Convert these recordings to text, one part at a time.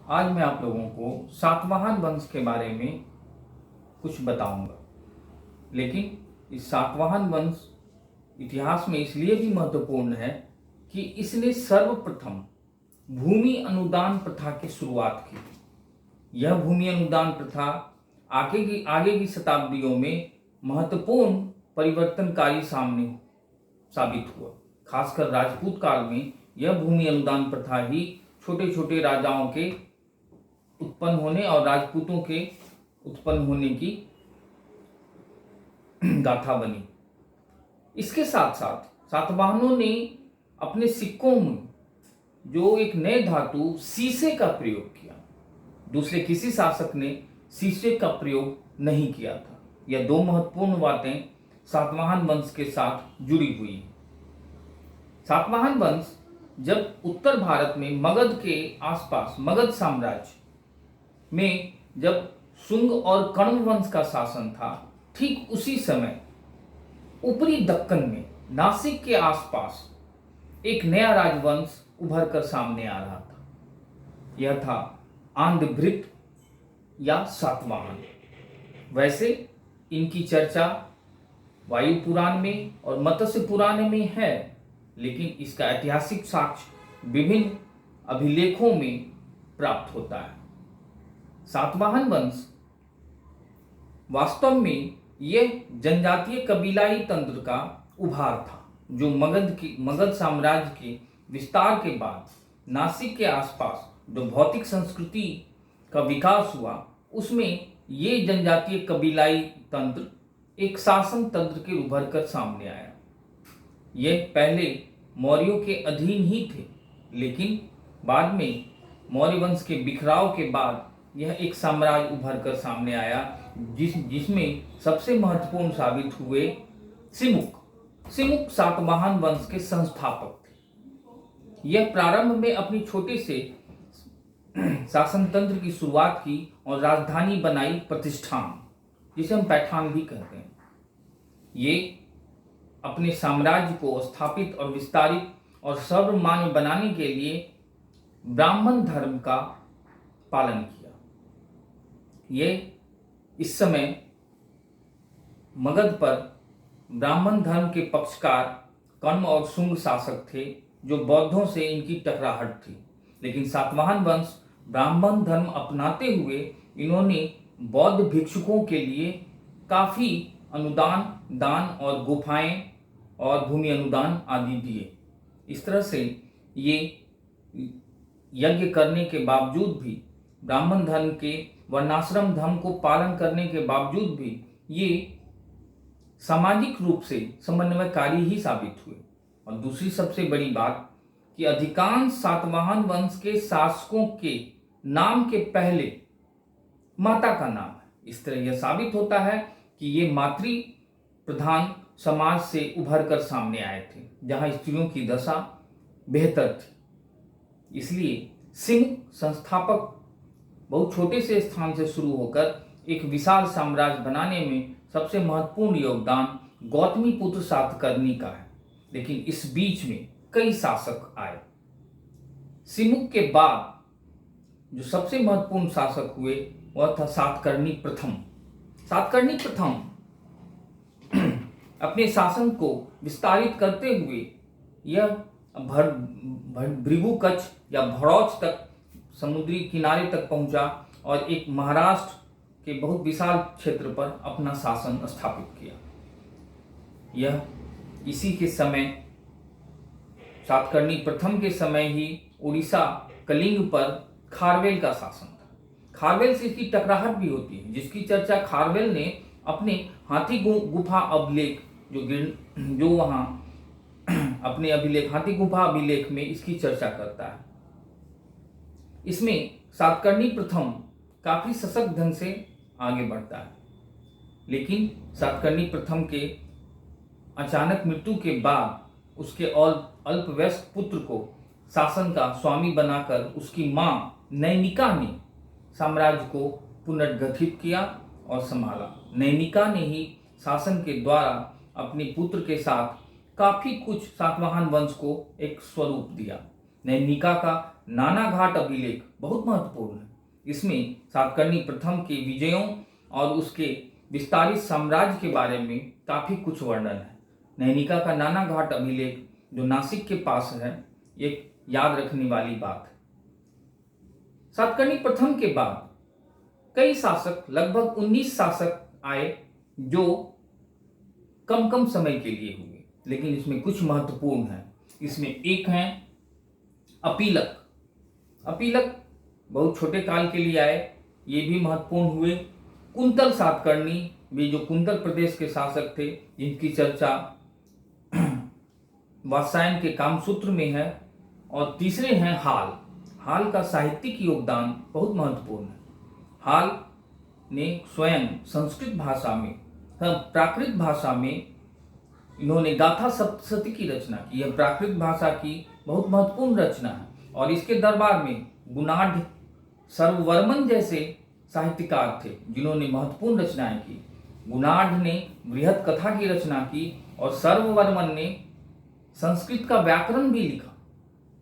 आज मैं आप लोगों को सातवाहन वंश के बारे में कुछ बताऊंगा। लेकिन इस सातवाहन वंश इतिहास में इसलिए भी महत्वपूर्ण है कि इसने सर्वप्रथम भूमि अनुदान प्रथा की शुरुआत की। यह भूमि अनुदान प्रथा आगे की शताब्दियों में महत्वपूर्ण परिवर्तनकारी साबित हुआ। खासकर राजपूत काल में यह भूमि अनुदान प्रथा ही छोटे छोटे राजाओं के उत्पन्न होने और राजपूतों के उत्पन्न होने की गाथा बनी। इसके साथ साथ सातवाहनों ने अपने सिक्कों में जो एक नए धातु सीसे का प्रयोग किया, दूसरे किसी शासक ने सीसे का प्रयोग नहीं किया था। यह दो महत्वपूर्ण बातें सातवाहन वंश के साथ जुड़ी हुई हैं। सातवाहन वंश जब उत्तर भारत में मगध के आसपास मगध साम्राज्य में जब शुंग और कण्व वंश का शासन था, ठीक उसी समय ऊपरी दक्कन में नासिक के आसपास एक नया राजवंश उभर कर सामने आ रहा था। यह था आंध्रभृत या सातवाहन। वैसे इनकी चर्चा वायु पुराण में और मत्स्य पुराण में है, लेकिन इसका ऐतिहासिक साक्ष्य विभिन्न अभिलेखों में प्राप्त होता है। सातवाहन वंश वास्तव में यह जनजातीय कबीलाई तंत्र का उभार था, जो मगध साम्राज्य के विस्तार के बाद नासिक के आसपास जो भौतिक संस्कृति का विकास हुआ, उसमें ये जनजातीय कबीलाई तंत्र एक शासन तंत्र के उभर कर सामने आया। यह पहले मौर्यों के अधीन ही थे, लेकिन बाद में मौर्य वंश के बिखराव के बाद यह एक साम्राज्य उभर कर सामने आया, जिसमें सबसे महत्वपूर्ण साबित हुए सिमुक सातवाहन वंश के संस्थापक थे। यह प्रारंभ में अपनी छोटे से शासन तंत्र की शुरुआत की और राजधानी बनाई प्रतिष्ठान, जिसे हम पैठान भी कहते हैं। ये अपने साम्राज्य को स्थापित और विस्तारित और सर्वमान्य बनाने के लिए ब्राह्मण धर्म का पालन किया। ये इस समय मगध पर ब्राह्मण धर्म के पक्षकार कण्व और शुंग शासक थे, जो बौद्धों से इनकी टकराहट थी। लेकिन सातवाहन वंश ब्राह्मण धर्म अपनाते हुए इन्होंने बौद्ध भिक्षुकों के लिए काफ़ी अनुदान, दान और गुफाएं और भूमि अनुदान आदि दिए। इस तरह से ये यज्ञ करने के बावजूद भी, ब्राह्मण धर्म के वर्णाश्रम धर्म को पालन करने के बावजूद भी, ये सामाजिक रूप से समन्वयकारी ही साबित हुए। और दूसरी सबसे बड़ी बात कि अधिकांश सातवाहन वंश के शासकों के नाम के पहले माता का नाम है। इस तरह यह साबित होता है कि ये मातृ प्रधान समाज से उभर कर सामने आए थे, जहां स्त्रियों की दशा बेहतर थी। इसलिए सिंह संस्थापक बहुत छोटे से स्थान से शुरू होकर एक विशाल साम्राज्य बनाने में सबसे महत्वपूर्ण योगदान गौतमी पुत्र सातकर्णी का है। लेकिन इस बीच में कई शासक आए। सिमुक के बाद जो सबसे महत्वपूर्ण शासक हुए वह था सातकर्णी प्रथम। सातकर्णी प्रथम अपने शासन को विस्तारित करते हुए यह भृगु कच्छ या भड़ौच तक समुद्री किनारे तक पहुंचा और एक महाराष्ट्र के बहुत विशाल क्षेत्र पर अपना शासन स्थापित किया। यह इसी के समय सातकर्णी प्रथम के समय ही उड़ीसा कलिंग पर खारवेल का शासन था। खारवेल से इसकी टकराहट भी होती है, जिसकी चर्चा खारवेल ने अपने हाथी गुफा अभिलेख जो वहाँ अपने अभिलेख हाथी गुफा अभिलेख में इसकी चर्चा करता है। इसमें सातकर्णी प्रथम काफी सशक्त ढंग से आगे बढ़ता है, लेकिन सातकर्णी प्रथम के अचानक मृत्यु के बाद उसके अल्पवयस्क पुत्र को शासन का स्वामी बनाकर उसकी मां नैनिका ने साम्राज्य को पुनर्गठित किया और संभाला। नैनिका ने ही शासन के द्वारा अपने पुत्र के साथ काफी कुछ सातवाहन वंश को एक स्वरूप दिया। नैनिका का नानाघाट अभिलेख बहुत महत्वपूर्ण है। इसमें सातकर्णी प्रथम के विजयों और उसके विस्तारित साम्राज्य के बारे में काफी कुछ वर्णन है। नैनिका का नानाघाट अभिलेख जो नासिक के पास है, एक याद रखने वाली बात है। सातकर्णी प्रथम के बाद कई शासक, लगभग 19 शासक आए जो कम कम समय के लिए हुए, लेकिन इसमें कुछ महत्वपूर्ण है। इसमें एक है अपीलक। अपीलक बहुत छोटे काल के लिए आए, ये भी महत्वपूर्ण हुए। कुंतल सातकर्णी भी जो कुंतल प्रदेश के शासक थे, जिनकी चर्चा वात्सायन के कामसूत्र में है। और तीसरे हैं हाल। हाल का साहित्यिक योगदान बहुत महत्वपूर्ण है। हाल ने स्वयं संस्कृत भाषा में, प्राकृत भाषा में इन्होंने गाथा सप्तशती की रचना की। यह प्राकृत भाषा की बहुत महत्वपूर्ण रचना है और इसके दरबार में गुणाढ़, सर्ववर्मन जैसे साहित्यकार थे जिन्होंने महत्वपूर्ण रचनाएं की। गुणाढ़ ने बृहत कथा की रचना की और सर्ववर्मन ने संस्कृत का व्याकरण भी लिखा।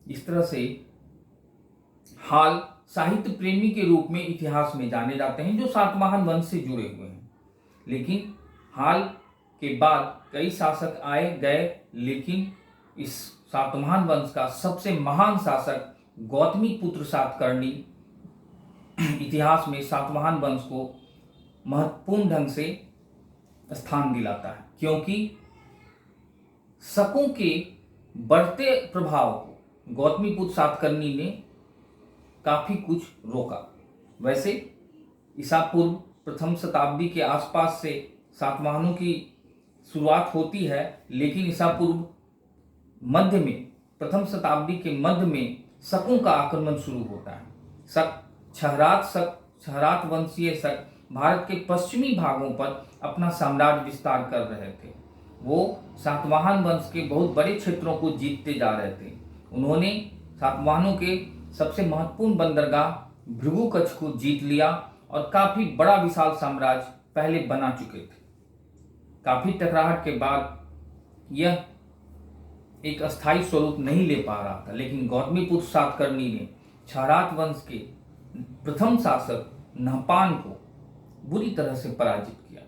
इस तरह से हाल साहित्य प्रेमी के रूप में इतिहास में जाने जाते हैं, जो सातवाहन वंश से जुड़े हुए हैं। लेकिन हाल के बाद कई शासक आए गए, लेकिन इस सातवाहन वंश का सबसे महान शासक गौतमी पुत्र सातकर्णी इतिहास में सातवाहन वंश को महत्वपूर्ण ढंग से स्थान दिलाता है, क्योंकि शकों के बढ़ते प्रभाव को गौतमी पुत्र सातकर्णी ने काफी कुछ रोका। वैसे ईसा पूर्व प्रथम शताब्दी के आसपास से सातवाहनों की शुरुआत होती है, लेकिन ईसा पूर्व मध्य में, प्रथम शताब्दी के मध्य में शकों का आक्रमण शुरू होता है। शक, क्षहरात वंशीय शक भारत के पश्चिमी भागों पर अपना साम्राज्य विस्तार कर रहे थे। वो सातवाहन वंश के बहुत बड़े क्षेत्रों को जीतते जा रहे थे। उन्होंने सातवाहनों के सबसे महत्वपूर्ण बंदरगाह भृगुकच्छ को जीत लिया और काफी बड़ा विशाल साम्राज्य पहले बना चुके थे। काफी टकराहट के बाद यह एक अस्थायी स्वरूप नहीं ले पा रहा था, लेकिन गौतमीपुत्र सातकर्णी ने क्षहरात वंश के प्रथम शासक नहपान को बुरी तरह से पराजित किया।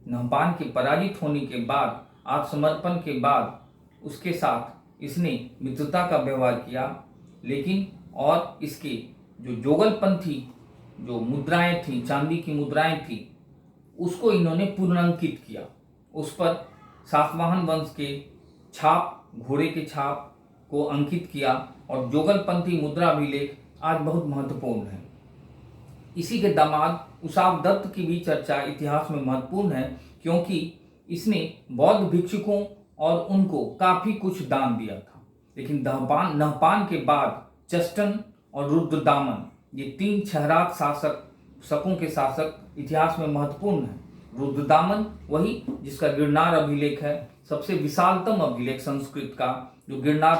नहपान के पराजित होने के बाद, आत्मसमर्पण के बाद उसके साथ इसने मित्रता का व्यवहार किया, लेकिन और इसके जो जोगलपंथी जो मुद्राएं थी, चांदी की मुद्राएं थी, उसको इन्होंने पुनरांकित किया। उस पर सातवाहन वंश के छाप, घोड़े के छाप को अंकित किया और जोगलपंथी मुद्रा अभिलेख आज बहुत महत्वपूर्ण है। इसी के दामाद उसाव दत्त की भी चर्चा इतिहास में महत्वपूर्ण है, क्योंकि इसने बौद्ध भिक्षुकों और उनको काफी कुछ दान दिया था। लेकिन नहपान के बाद चस्टन और रुद्रदामन, ये तीन क्षहरात शकों के शासक इतिहास में महत्वपूर्ण है। रुद्रदामन वही जिसका गिरनार अभिलेख है, सबसे विशालतम अभिलेख संस्कृत का, जो गिरनार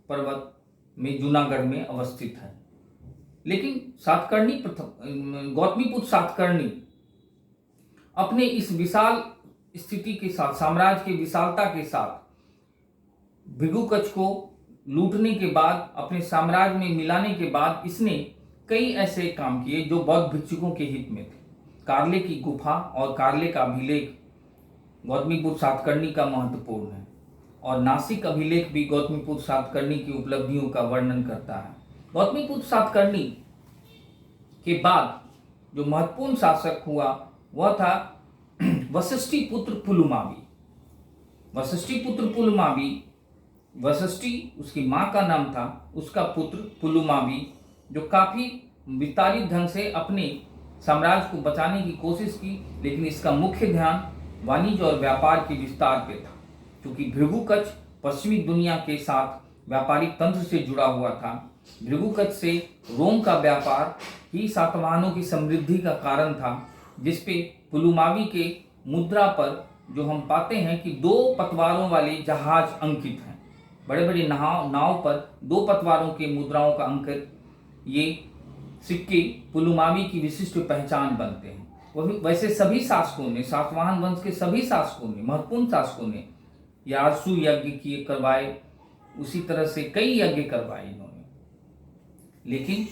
पर्वत में जूनागढ़ में अवस्थित है। लेकिन सातकर्णी गौतमीपुत्र सातकर्णी अपने इस विशाल स्थिति के साथ, साम्राज्य की विशालता के साथ, भृगुकच्छ को लूटने के बाद, अपने साम्राज्य में मिलाने के बाद, इसने कई ऐसे काम किए जो बौद्ध भिक्षुकों के हित में थे। कार्ले की गुफा और कार्ले का अभिलेख गौतमीपुत्र सातकर्णी का महत्वपूर्ण है, और नासिक अभिलेख भी गौतमीपुत्र सातकर्णी की उपलब्धियों का वर्णन करता है। गौतमीपुत्र सातकर्णी के बाद जो महत्वपूर्ण शासक हुआ वह था वशिष्ठी पुत्र पुलुमावी। वशिष्ठी पुत्र पुलुमावी, वशिष्ठी उसकी माँ का नाम था, उसका पुत्र पुलुमावी, जो काफी विस्तारित ढंग से अपने साम्राज्य को बचाने की कोशिश की, लेकिन इसका मुख्य ध्यान वाणिज्य और व्यापार के विस्तार पे था। क्योंकि भृगुकच्छ पश्चिमी दुनिया के साथ व्यापारिक तंत्र से जुड़ा हुआ था। भृगुकच्छ से रोम का व्यापार ही सातवाहनों की समृद्धि का कारण था, जिसपे पुलुमावी के मुद्रा पर जो हम पाते हैं कि 2 पतवारों वाले जहाज अंकित हैं। बड़े बड़े नाव पर 2 पतवारों के मुद्राओं का अंकित ये सिक्के पुलुमावी की विशिष्ट पहचान बनते हैं। वैसे सभी शासकों ने, सातवाहन वंश के सभी शासकों ने, महत्वपूर्ण शासकों ने यारसु यज्ञ किए करवाए, उसी तरह से कई यज्ञ करवाए इन्होंने। लेकिन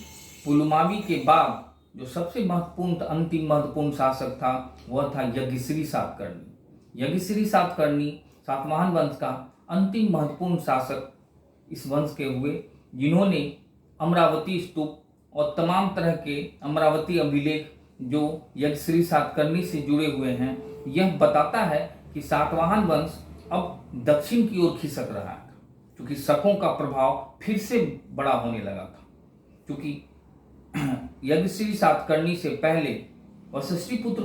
पुलमावी के बाद जो सबसे महत्वपूर्ण अंतिम महत्वपूर्ण शासक था वह था यज्ञश्री सातकर्णी। यज्ञश्री सातकर्णी सातवाहन वंश का अंतिम महत्वपूर्ण शासक इस वंश के हुए, जिन्होंने अमरावती स्तूप और तमाम तरह के अमरावती अभिलेख जो यज्ञश्री सातकर्णी से जुड़े हुए हैं, यह बताता है कि सातवाहन वंश अब दक्षिण की ओर खिसक रहा था, क्योंकि शकों का प्रभाव फिर से बड़ा होने लगा था। क्योंकि यज्ञश्री सातकर्णी से पहले वशिष्ठी पुत्र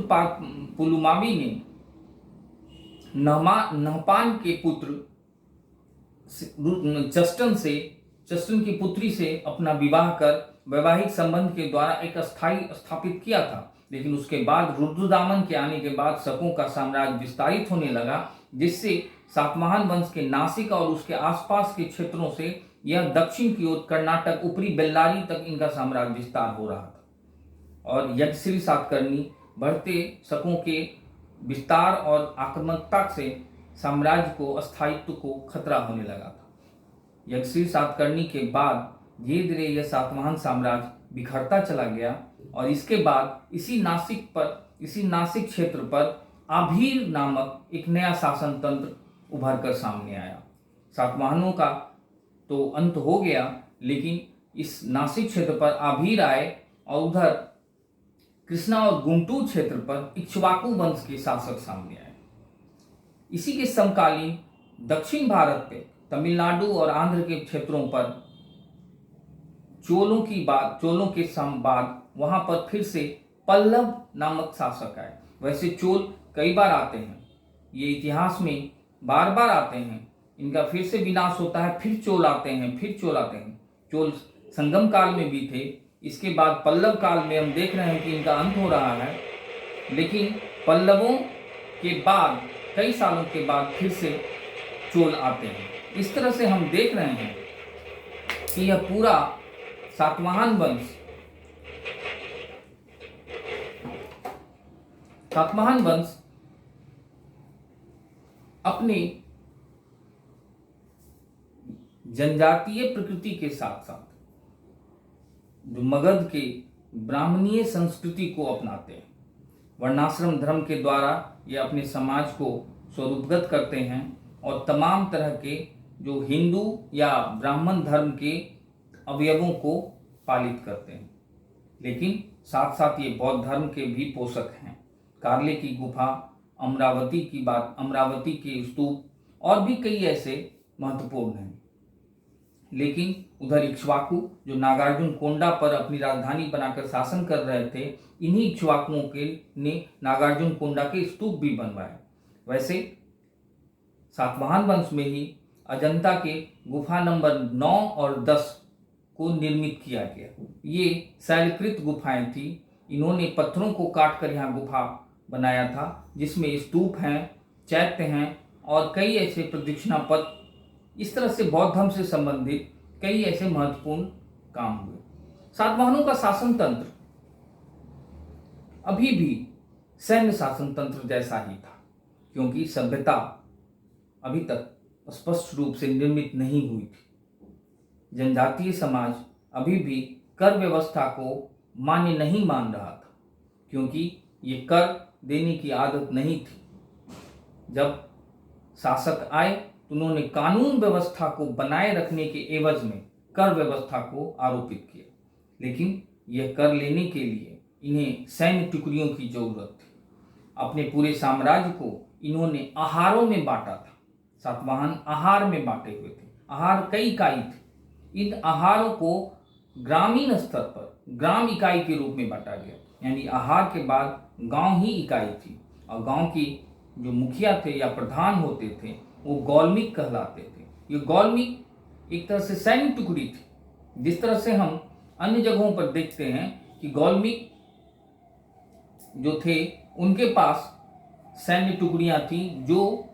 पुलुमावी ने नहपान के पुत्र चस्टन की पुत्री से अपना विवाह कर वैवाहिक संबंध के द्वारा एक अस्थाई स्थापित किया था। लेकिन उसके बाद रुद्रदामन के आने के बाद शकों का साम्राज्य विस्तारित होने लगा, जिससे सातवाहन वंश के नासिक और उसके आसपास के क्षेत्रों से यह दक्षिण की ओर कर्नाटक ऊपरी बेल्लारी तक इनका साम्राज्य विस्तार हो रहा था। और यज्ञश्री सातकर्णी बढ़ते शकों के विस्तार और आक्रामकता से साम्राज्य को अस्थित्व को खतरा होने लगा था। यज्ञश्री सातकर्णी के बाद धीरे धीरे यह सातवाहन साम्राज्य बिखरता चला गया और इसके बाद इसी नासिक क्षेत्र पर आभीर नामक एक नया शासन तंत्र उभर कर सामने आया। सातवाहनों का तो अंत हो गया, लेकिन इस नासिक क्षेत्र पर आभीर आए और उधर कृष्णा और गुंटूर क्षेत्र पर इक्ष्वाकु वंश के शासक सामने आए। इसी के समकालीन दक्षिण भारत पे तमिलनाडु और आंध्र के क्षेत्रों पर चोलों के बाद वहां पर फिर से पल्लव नामक शासक आए। वैसे चोल कई बार आते हैं, ये इतिहास में बार बार आते हैं, इनका फिर से विनाश होता है, फिर चोल आते हैं, फिर चोल आते हैं। चोल संगम काल में भी थे, इसके बाद पल्लव काल में हम देख रहे हैं कि इनका अंत हो रहा है। लेकिन पल्लवों के बाद कई सालों के बाद फिर से चोल आते हैं। इस तरह से हम देख रहे हैं कि यह पूरा सातवाहन वंश अपने जनजातीय प्रकृति के साथ साथ जो मगध के ब्राह्मणीय संस्कृति को अपनाते हैं, वर्णाश्रम धर्म के द्वारा ये अपने समाज को स्वरूपगत करते हैं और तमाम तरह के जो हिंदू या ब्राह्मण धर्म के अवयवों को पालित करते हैं। लेकिन साथ साथ ये बौद्ध धर्म के भी पोषक हैं। कार्ले की गुफा, अमरावती के स्तूप और भी कई ऐसे महत्वपूर्ण हैं। लेकिन उधर इक्ष्वाकु जो नागार्जुन कोंडा पर अपनी राजधानी बनाकर शासन कर रहे थे, इन्हीं इक्ष्वाकुओं के ने नागार्जुन कोंडा के स्तूप भी बनवाए। वैसे सातवाहन वंश में ही अजंता के गुफा नंबर 9 और 10 को निर्मित किया गया। ये शैलकृत गुफाएं थी। इन्होंने पत्थरों को काट कर यहाँ गुफा बनाया था, जिसमें स्तूप हैं, चैत्य हैं और कई ऐसे प्रदक्षिणा पथ, इस तरह से बौद्ध धर्म से संबंधित कई ऐसे महत्वपूर्ण काम हुए। सातवाहनों का शासन तंत्र अभी भी सैन्य शासन तंत्र जैसा ही था, क्योंकि सभ्यता अभी तक स्पष्ट रूप से निर्मित नहीं हुई थी। जनजातीय समाज अभी भी कर व्यवस्था को मान्य नहीं मान रहा था, क्योंकि ये कर देने की आदत नहीं थी। जब शासक आए तो उन्होंने कानून व्यवस्था को बनाए रखने के एवज में कर व्यवस्था को आरोपित किया, लेकिन यह कर लेने के लिए इन्हें सैन्य टुकड़ियों की जरूरत थी। अपने पूरे साम्राज्य को इन्होंने आहारों में बांटा था। सातवाहन आहार में बांटे हुए थे। आहार कई इकाई थे। इन आहारों को ग्रामीण स्तर पर ग्राम इकाई के रूप में बांटा गया, यानी आहार के बाद गांव ही इकाई थी। और गांव की जो मुखिया थे या प्रधान होते थे वो गौलमिक कहलाते थे। ये गौलमिक एक तरह से सैन्य टुकड़ी थी। जिस तरह से हम अन्य जगहों पर देखते हैं कि गौलमिक जो थे उनके पास सैन्य टुकड़ियां थी जो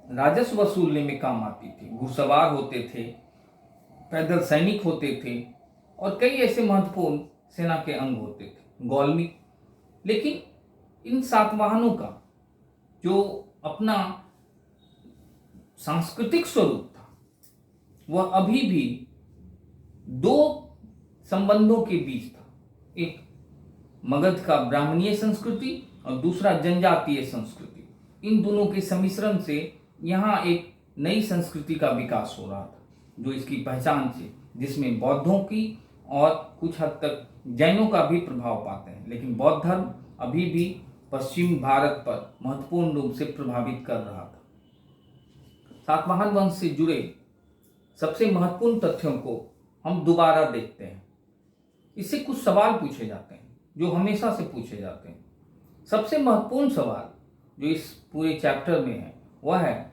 राजस्व वसूलने में काम आती थी। घुड़सवार होते थे, पैदल सैनिक होते थे और कई ऐसे महत्वपूर्ण सेना के अंग होते थे गौलमिक। लेकिन इन सातवाहनों का जो अपना सांस्कृतिक स्वरूप था वह अभी भी दो संबंधों के बीच था। एक मगध का ब्राह्मणीय संस्कृति और दूसरा जनजातीय संस्कृति, इन दोनों के सम्मिश्रण से यहाँ एक नई संस्कृति का विकास हो रहा था, जो इसकी पहचान थी, जिसमें बौद्धों की और कुछ हद तक जैनों का भी प्रभाव पाते हैं। लेकिन बौद्ध धर्म अभी भी पश्चिम भारत पर महत्वपूर्ण रूप से प्रभावित कर रहा था। सातवाहन वंश से जुड़े सबसे महत्वपूर्ण तथ्यों को हम दोबारा देखते हैं। इससे कुछ सवाल पूछे जाते हैं जो हमेशा से पूछे जाते हैं। सबसे महत्वपूर्ण सवाल जो इस पूरे चैप्टर में है वह है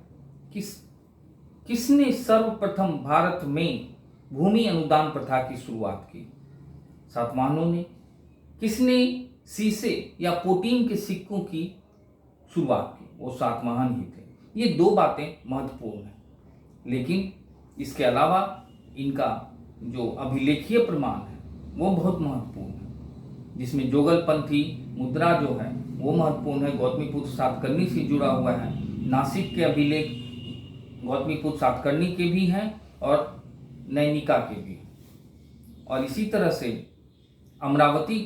किसने सर्वप्रथम भारत में भूमि अनुदान प्रथा की शुरुआत की? सातवाहनों ने। किसने सीसे या पोटीन के सिक्कों की शुरुआत की? वो सातवाहन ही थे। ये दो बातें महत्वपूर्ण हैं, लेकिन इसके अलावा इनका जो अभिलेखीय प्रमाण है वो बहुत महत्वपूर्ण है, जिसमें जोगलपंथी मुद्रा जो है वो महत्वपूर्ण है, गौतमीपुत्र सातकर्णी से जुड़ा हुआ है। नासिक के अभिलेख गौतमीपुत्र सातकर्णी के भी हैं और नैनिका के भी। और इसी तरह से अमरावती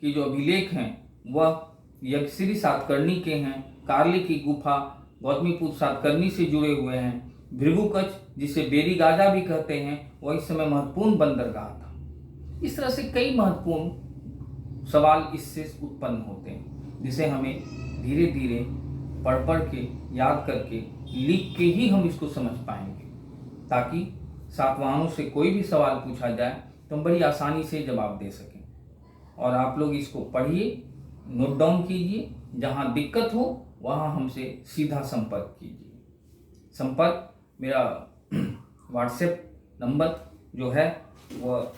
के जो अभिलेख हैं वह यक्षश्री सातकर्णी के हैं। कार्ले की गुफा गौतमीपुत्र सातकर्णी से जुड़े हुए हैं। भृगुकच्छ, जिसे बेरीगाजा भी कहते हैं, वह इस समय महत्वपूर्ण बंदरगाह था। इस तरह से कई महत्वपूर्ण सवाल इससे उत्पन्न होते हैं, जिसे हमें धीरे धीरे पढ़ के याद करके लिख के ही हम इसको समझ पाएंगे, ताकि सातवाहनों से कोई भी सवाल पूछा जाए तो हम बड़ी आसानी से जवाब दे सकें। और आप लोग इसको पढ़िए, नोट डाउन कीजिए, जहाँ दिक्कत हो वहाँ हमसे सीधा संपर्क कीजिए। संपर्क मेरा व्हाट्सएप नंबर जो है वह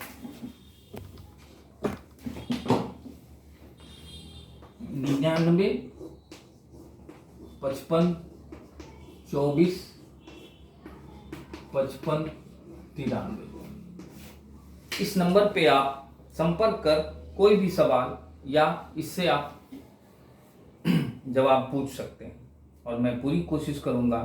99 55 24 55 93। इस नंबर पे आप संपर्क कर कोई भी सवाल या इससे आप जवाब पूछ सकते हैं और मैं पूरी कोशिश करूंगा